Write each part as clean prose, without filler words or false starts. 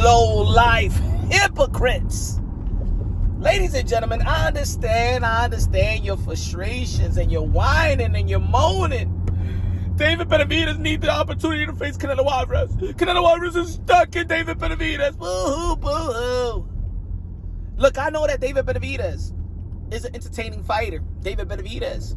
low-life hypocrites. Ladies and gentlemen, I understand your frustrations and your whining and your moaning. David Benavidez needs the opportunity to face Canelo Alvarez. Canelo Alvarez is stuck in David Benavidez. Boo-hoo, boo-hoo. Look, I know that David Benavidez is an entertaining fighter. David Benavidez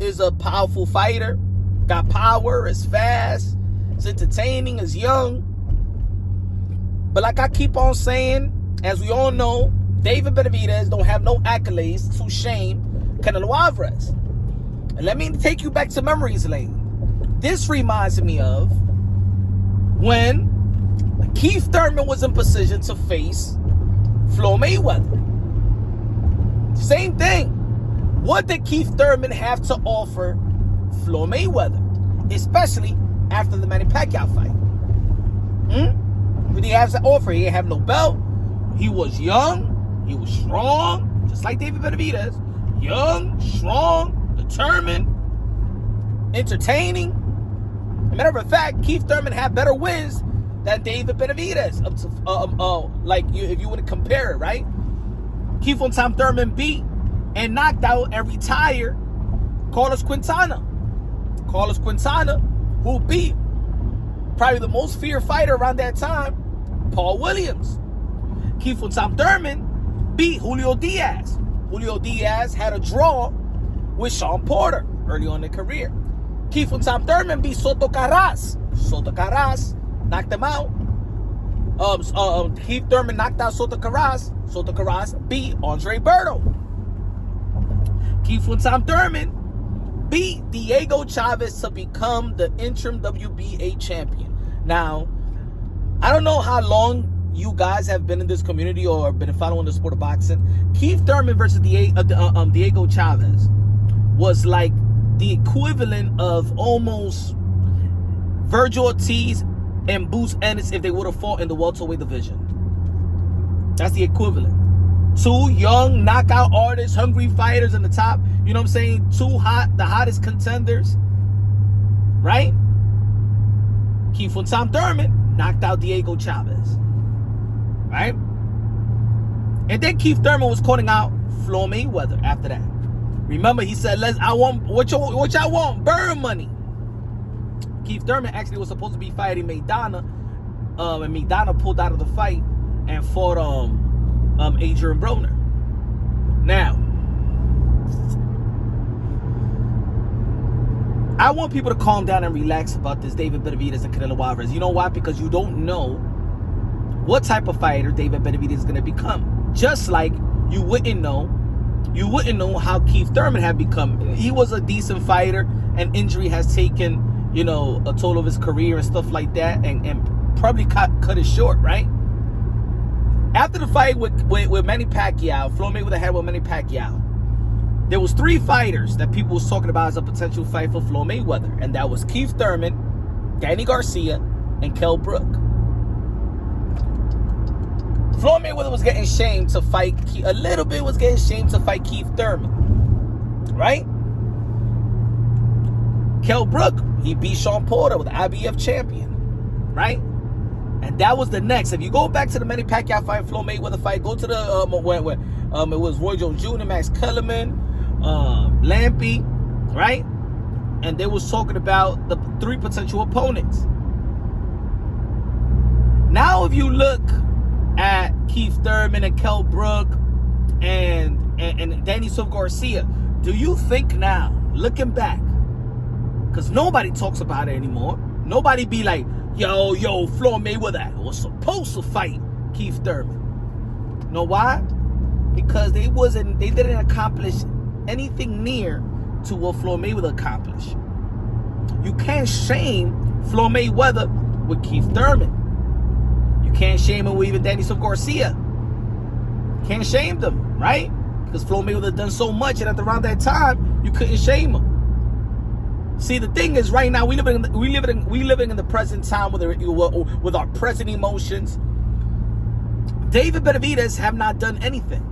is a powerful fighter. Got power, is fast, is entertaining, is young. But like I keep on saying, as we all know, David Benavidez don't have no accolades to shame Canelo Alvarez. And let me take you back to memories lane. This reminds me of when Keith Thurman was in position to face Floyd Mayweather. Same thing. What did Keith Thurman have to offer Floyd Mayweather, especially after the Manny Pacquiao fight? What did he have to offer? He didn't have no belt. He was young. He was strong, just like David Benavidez. Young, strong, determined, entertaining. As a matter of fact, Keith Thurman had better wins than David Benavidez. If you want to compare it, right? Keith Thurman beat and knocked out and retired Carlos Quintana. Carlos Quintana, who beat probably the most feared fighter around that time, Paul Williams. Keith Thurman beat Julio Diaz. Julio Diaz had a draw with Sean Porter early on in their career. Keith Thurman beat Soto Carras. Soto Carras knocked him out. Keith Thurman knocked out Soto Carras. Soto Carras beat Andre Berto. Keith Thurman beat Diego Chavez to become the interim WBA champion. Now, I don't know how long you guys have been in this community or been following the sport of boxing. Keith Thurman versus Diego Chavez was like the equivalent of almost Virgil Ortiz and Boots Ennis if they would have fought in the welterweight division. That's the equivalent. Two young knockout artists, hungry fighters in the top. You know what I'm saying? Two the hottest contenders. Right? Keith Thurman knocked out Diego Chavez. Right? And then Keith Thurman was calling out Floyd Mayweather after that. Remember, he said, I want what y'all want? Burn money. Keith Thurman actually was supposed to be fighting Maidana. And Maidana pulled out of the fight and fought Adrian Broner. Now, I want people to calm down and relax about this David Benavidez and Canelo Alvarez. You know why? Because you don't know what type of fighter David Benavidez is going to become. Just like you wouldn't know how Keith Thurman had become. He was a decent fighter, and injury has taken, a toll of his career and stuff like that, and probably cut it short, right? After the fight with Manny Pacquiao, Floyd Mayweather had with Manny Pacquiao, there was three fighters that people was talking about as a potential fight for Floyd Mayweather, and that was Keith Thurman, Danny Garcia, and Kell Brook. Floyd Mayweather was getting shamed to fight Keith Thurman, right? Kell Brook, he beat Sean Porter with the IBF champion, right? And that was the next. If you go back to the Manny Pacquiao fight, Floyd Mayweather fight, go to the it was Roy Jones Jr., Max Kellerman, Lampy, right? And they was talking about the three potential opponents. Now, if you look at Keith Thurman and Kell Brook and Danny Silva Garcia, do you think now, looking back, because nobody talks about it anymore, nobody be like, yo, Floyd Mayweather was supposed to fight Keith Thurman. You know why? Because they didn't accomplish anything near to what Floyd Mayweather accomplished. You can't shame Floyd Mayweather with Keith Thurman. You can't shame him with even Danny Silva Garcia. Can't shame them, right? Because Floyd Mayweather done so much, and around that time, you couldn't shame him. See, the thing is, right now we living in the present time with our present emotions. David Benavidez have not done anything,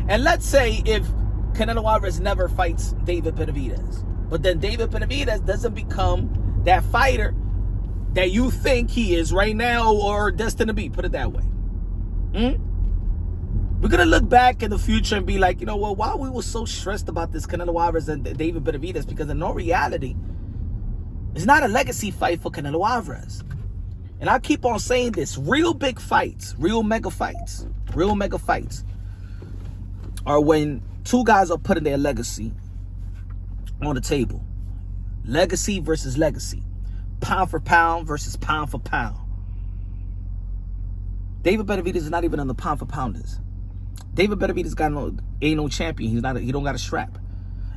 and let's say if Canelo Alvarez never fights David Benavidez, but then David Benavidez doesn't become that fighter that you think he is right now or destined to be. Put it that way. We're going to look back in the future and be like, you know what, why we were so stressed about this Canelo Alvarez and David Benavidez, because in all reality, it's not a legacy fight for Canelo Alvarez. And I keep on saying this, real big fights, real mega fights are when two guys are putting their legacy on the table. Legacy versus legacy. Pound for pound versus pound for pound. David Benavidez is not even on the pound for pounders. David Benavidez ain't no champion. He don't got a strap.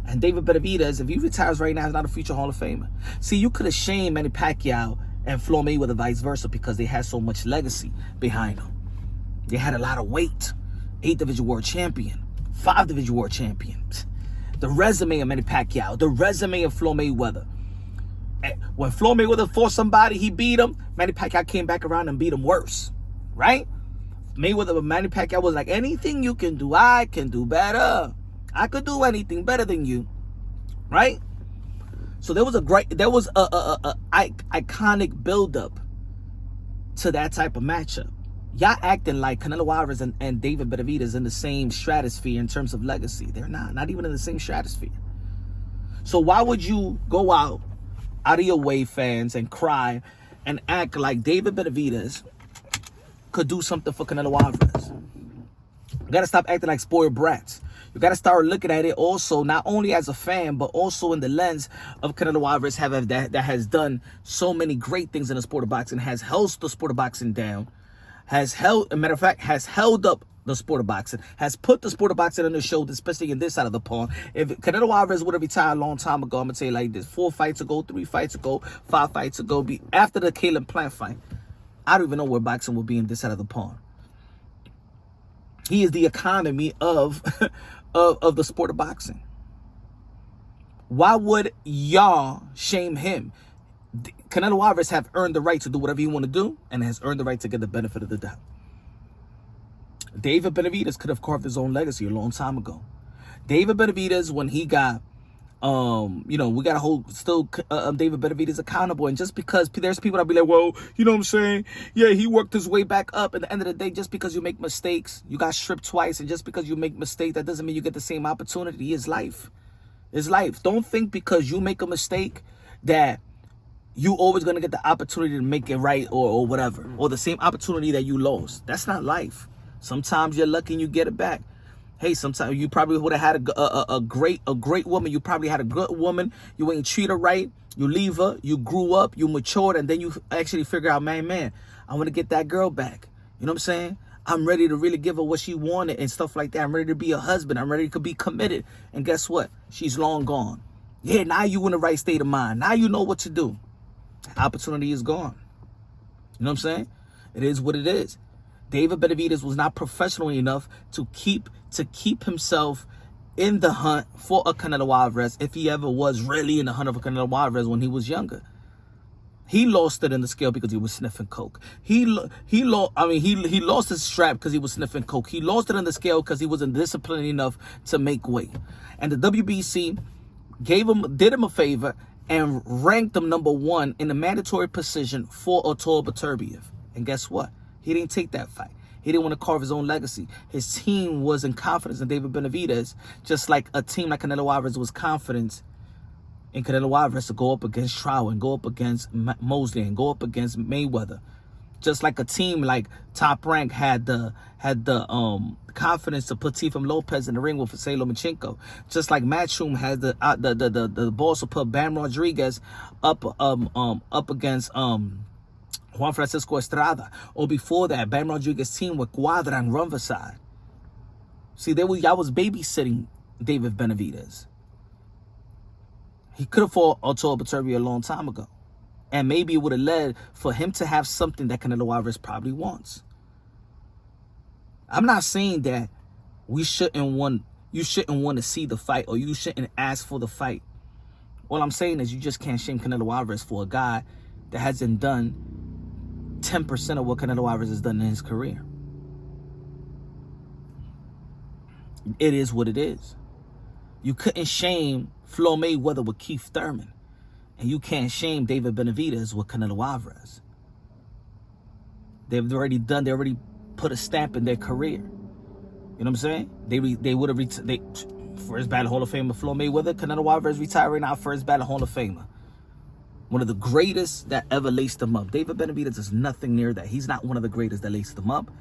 And David Benavidez, if he retires right now, is not a future Hall of Famer. See, you could have shamed Manny Pacquiao and Floyd Mayweather vice versa because they had so much legacy behind them. They had a lot of weight. 8 division world champion, 5 division world champions. The resume of Manny Pacquiao, the resume of Floyd Mayweather. When Floyd Mayweather fought somebody, he beat him. Manny Pacquiao came back around and beat him worse, right? Manny Pacquiao was like, anything you can do, I can do better. I could do anything better than you, right? So there was a iconic buildup to that type of matchup. Y'all acting like Canelo Alvarez and David Benavidez in the same stratosphere in terms of legacy. They're not even in the same stratosphere. So why would you go out of your way, fans, and cry and act like David Benavidez could do something for Canelo Alvarez? You got to stop acting like spoiled brats. You got to start looking at it also, not only as a fan, but also in the lens of Canelo Alvarez that has done so many great things in the sport of boxing, has held the sport of boxing down, has held up the sport of boxing, has put the sport of boxing on the shoulder, especially in this side of the pond. If Canelo Alvarez would have retired a long time ago, I'm going to tell you like this, 4 fights ago, 3 fights ago, 5 fights ago, after the Caleb Plant fight, I don't even know where boxing would be in this side of the pond. He is the economy of the sport of boxing. Why would y'all shame him? Canelo Alvarez have earned the right to do whatever he want to do and has earned the right to get the benefit of the doubt. David Benavidez could have carved his own legacy a long time ago. David Benavidez, when he got, we got to hold David Benavidez accountable. And just because there's people that be like, well, you know what I'm saying? Yeah, he worked his way back up. At the end of the day, just because you make mistakes, you got stripped twice. And just because you make mistakes, that doesn't mean you get the same opportunity. It's life. It's life. Don't think because you make a mistake that you always going to get the opportunity to make it right or whatever. Or the same opportunity that you lost. That's not life. Sometimes you're lucky and you get it back. Hey, sometimes you probably would have had a great woman. You probably had a good woman. You ain't treat her right. You leave her. You grew up. You matured. And then you actually figure out, man, I want to get that girl back. You know what I'm saying? I'm ready to really give her what she wanted and stuff like that. I'm ready to be a husband. I'm ready to be committed. And guess what? She's long gone. Yeah, now you in the right state of mind. Now you know what to do. Opportunity is gone. You know what I'm saying? It is what it is. David Benavidez was not professional enough to keep himself in the hunt for a Canelo Alvarez, if he ever was really in the hunt of a Canelo Alvarez when he was younger. He lost it in the scale because he was sniffing coke. He lost his strap because he was sniffing coke. He lost it in the scale because he wasn't disciplined enough to make weight. And the WBC did him a favor and ranked him #1 in the mandatory position for Artur Beterbiev. And guess what? He didn't take that fight. He didn't want to carve his own legacy. His team was in confidence in David Benavidez, just like a team like Canelo Alvarez was confident in Canelo Alvarez to go up against Trout and go up against Mosley and go up against Mayweather. Just like a team like Top Rank had the confidence to put Tifem Lopez in the ring with Vasily Lomachenko. Just like Matchroom had the balls to put Bam Rodriguez up against Juan Francisco Estrada. Or before that, Bam Rodriguez' team with Quadra and Rumverside. See, y'all was babysitting David Benavidez. He could have fought Artur Beterbiev a long time ago. And maybe it would have led for him to have something that Canelo Alvarez probably wants. I'm not saying that you shouldn't want to see the fight or you shouldn't ask for the fight. All I'm saying is you just can't shame Canelo Alvarez for a guy that hasn't done 10% of what Canelo Alvarez has done in his career. It is what it is. You couldn't shame Floyd Mayweather with Keith Thurman. And you can't shame David Benavidez with Canelo Alvarez. They already put a stamp in their career. You know what I'm saying? They would have first battle Hall of Famer Floyd Mayweather, Canelo Alvarez retiring now, first battle Hall of Famer. One of the greatest that ever laced them up. David Benavidez is nothing near that. He's not one of the greatest that laced them up.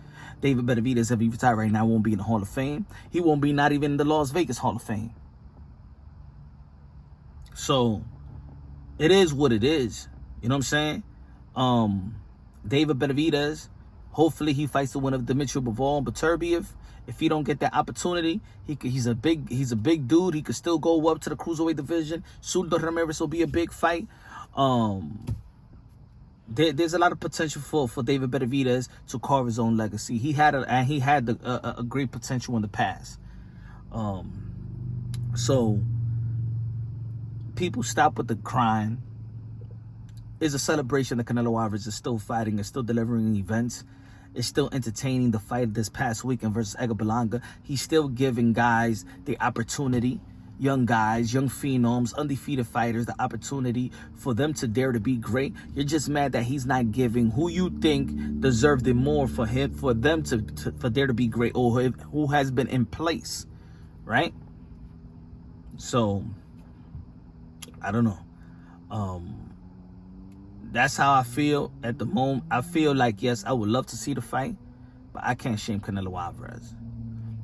David Benavidez, if he retired right now, won't be in the Hall of Fame. He won't be not even in the Las Vegas Hall of Fame. So it is what it is. You know what I'm saying? David Benavidez, hopefully he fights the winner of Dimitri Bivol and Beterbiev. If he don't get that opportunity, he's a big dude. He could still go up to the cruiserweight division. Surdo Ramirez will be a big fight. There's a lot of potential for David Benavidez to carve his own legacy. He had a great potential in the past. So people stop with the crying. It's a celebration that Canelo Alvarez is still fighting, is still delivering events, is still entertaining. The fight this past weekend versus Edgar Berlanga. He's still giving guys the opportunity, young guys, young phenoms, undefeated fighters, the opportunity for them to dare to be great. You're just mad that he's not giving who you think deserved it more for them to dare to be great, or who has been in place, right? So I don't know. That's how I feel at the moment. I feel like, yes, I would love to see the fight, but I can't shame Canelo Alvarez.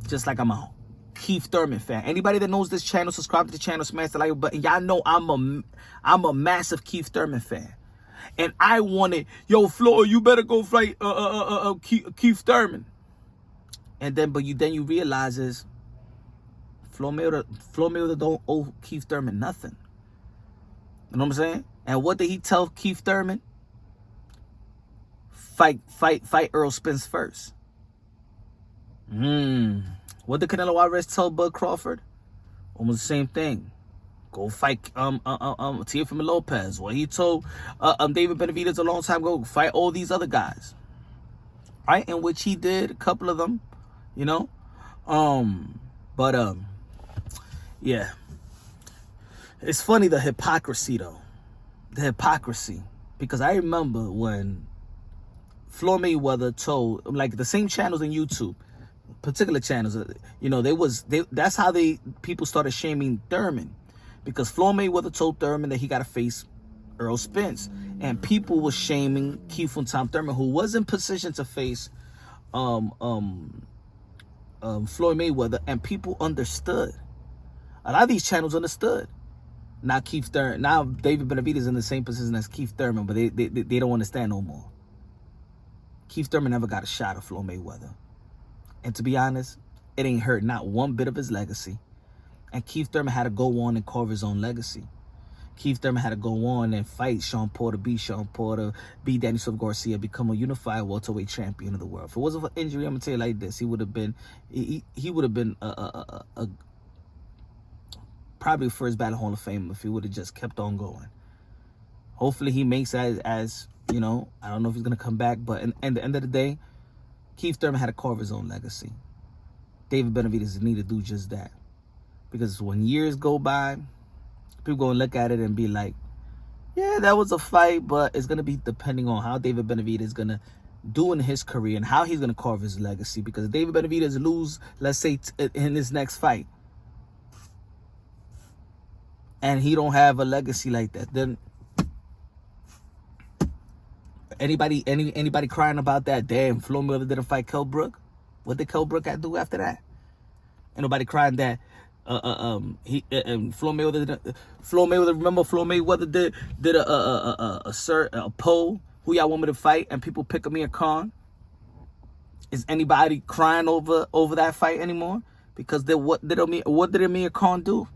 Just like I'm a Keith Thurman fan. Anybody that knows this channel, subscribe to the channel, smash the like button. Y'all know I'm a massive Keith Thurman fan. And I wanted, yo, Floyd, you better go fight Keith Thurman. And then, then you realize is Floyd Mayweather don't owe Keith Thurman nothing. You know what I'm saying? And what did he tell Keith Thurman? Fight Earl Spence first. What did Canelo Alvarez tell Bud Crawford? Almost the same thing. Go fight Teofimo Lopez. What he told David Benavidez a long time ago, fight all these other guys. Right? In which he did, a couple of them, you know. Yeah. It's funny, the hypocrisy, though. The hypocrisy. Because I remember when Floyd Mayweather told, like, the same channels on YouTube, particular channels, you know, that's how people started shaming Thurman. Because Floyd Mayweather told Thurman that he got to face Earl Spence. And people were shaming Keith Thurman, who was in position to face Floyd Mayweather. And people understood. A lot of these channels understood. Now Keith Thurman, now David Benavidez is in the same position as Keith Thurman, but they don't understand no more. Keith Thurman never got a shot of Floyd Mayweather. And to be honest, it ain't hurt not one bit of his legacy. And Keith Thurman had to go on and carve his own legacy. Keith Thurman had to go on and fight Sean Porter, beat Sean Porter, beat Danny Silva Garcia, become a unified welterweight champion of the world. If it wasn't for injury, I'm gonna tell you like this, he would have been probably a first battle Hall of Fame if he would have just kept on going. Hopefully he makes as you know, I don't know if he's going to come back, but at the end of the day, Keith Thurman had to carve his own legacy. David Benavidez need to do just that. Because when years go by, people going to look at it and be like, yeah, that was a fight, but it's going to be depending on how David Benavidez is going to do in his career and how he's going to carve his legacy. Because if David Benavidez lose, let's say, in his next fight, and he don't have a legacy like that, then anybody crying about that, damn, Floyd Mayweather didn't fight Kell Brook? What did Kell Brook do after that? Ain't nobody crying that Floyd Mayweather, remember Floyd Mayweather did a poll, who y'all want me to fight, and people pick Amir Khan? Is anybody crying over that fight anymore? Because what did Amir Khan do?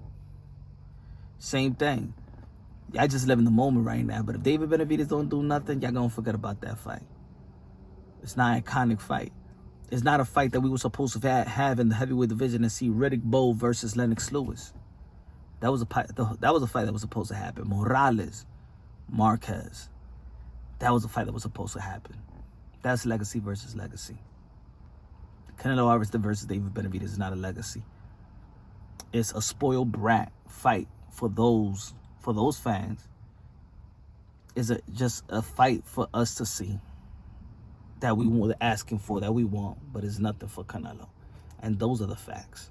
Same thing. Y'all just live in the moment right now. But if David Benavidez don't do nothing, y'all gonna forget about that fight. It's not an iconic fight. It's not a fight that we were supposed to have in the heavyweight division and see Riddick Bowe versus Lennox Lewis. That was a fight that was supposed to happen. Morales, Marquez. That was a fight that was supposed to happen. That's legacy versus legacy. Canelo Alvarez versus David Benavidez is not a legacy. It's a spoiled brat fight for those fans is just a fight for us to see that we were asking for, that we want, but it's nothing for Canelo. And those are the facts.